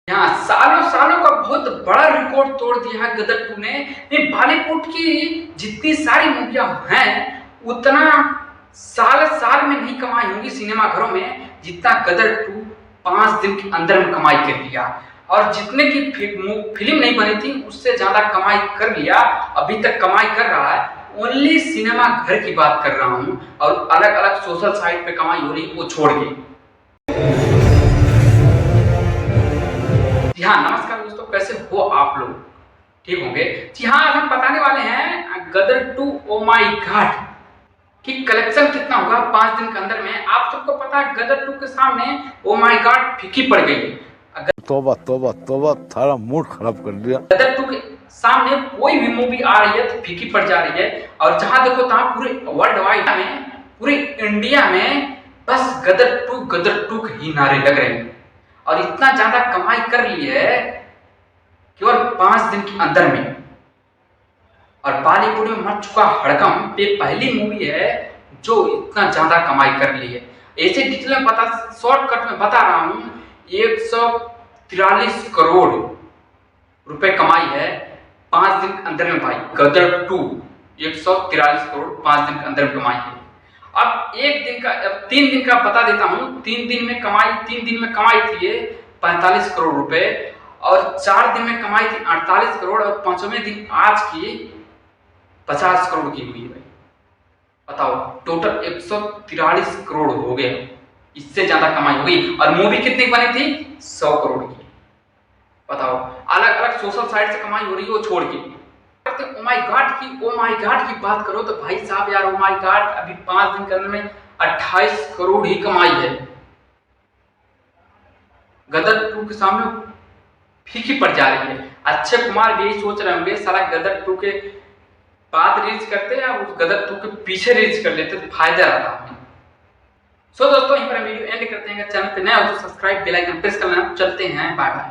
यहाँ सालों सालों का बहुत बड़ा रिकॉर्ड तोड़ दिया है गदर 2 ने। बॉलीवुड की जितनी सारी मूवियां हैं उतना साल साल में नहीं कमाई होंगी सिनेमा घरों में जितना गदर 2 5 दिन के अंदर में कमाई कर लिया। और जितने की फिल्म नहीं बनी थी उससे ज्यादा कमाई कर लिया, अभी तक कमाई कर रहा है। ओनली सिनेमा घर की बात कर रहा हूँ और अलग अलग सोशल साइट पे कमाई हो रही वो छोड़ के। जी हाँ, नमस्कार दोस्तों, कैसे हो आप लोग? ठीक होंगे। जी हाँ, आज हम बताने वाले हैं गदर 2 ओ माई गॉड कि कलेक्शन कितना होगा 5 दिन के अंदर में। आप सबको पता है गदर 2 के सामने ओ माई गॉड फीकी पड़ गई। तोबा तोबा तोबा, थारा मूड खराब कर दिया। गदर 2 के सामने कोई भी मूवी आ रही है तो फीकी पड़ जा रही है। और जहां देखो तहां पूरे वर्ल्ड वाइड में, पूरे इंडिया में बस गदर 2 के ही नारे लग रहे हैं। और इतना ज्यादा कमाई कर ली है केवल 5 दिन के अंदर में। और बॉलीवुड में मच चुका हड़कम, ये पहली मूवी है जो इतना ज्यादा कमाई कर ली है। ऐसे डिटेल में बता, शॉर्टकट में बता रहा हूं, 143 करोड़ रुपए कमाई है 5 दिन के अंदर में भाई। गदर 2 143 करोड़ 5 दिन के अंदर में कमाई है। अब 3 दिन का बता देता हूं। 3 दिन में कमाई थी ये 45 करोड़ रुपए, और 4 दिन में कमाई थी 48 करोड़, और 5वें दिन आज की 50 करोड़ की हुई है। बताओ, टोटल 143 करोड़ हो गए, इससे ज्यादा कमाई हो गई। और मूवी कितनी बनी थी? 100 करोड़ की। बताओ, अलग अलग सोशल साइट से कमाई हो रही है वो छोड़ के। ओ माय गॉड की बात करो तो भाई साहब यार, ओ माय गॉड अभी 5 दिन के अंदर में 28 करोड़ ही कमाई है। गदर 2 के सामने फीकी पड़ जा रही है। अक्षय कुमार भी यही सोच रहे होंगे, साला गदर 2 के बाद रिलीज करते या उस गदर 2 के पीछे रिलीज कर लेते तो फायदा रहता हमें। सो दोस्तों, यहीं पर वीडियो एंड करते हैं। चैनल पे नया हो तो सब्सक्राइब, बेल आइकन प्रेस करना। चलते हैं, बाय बाय।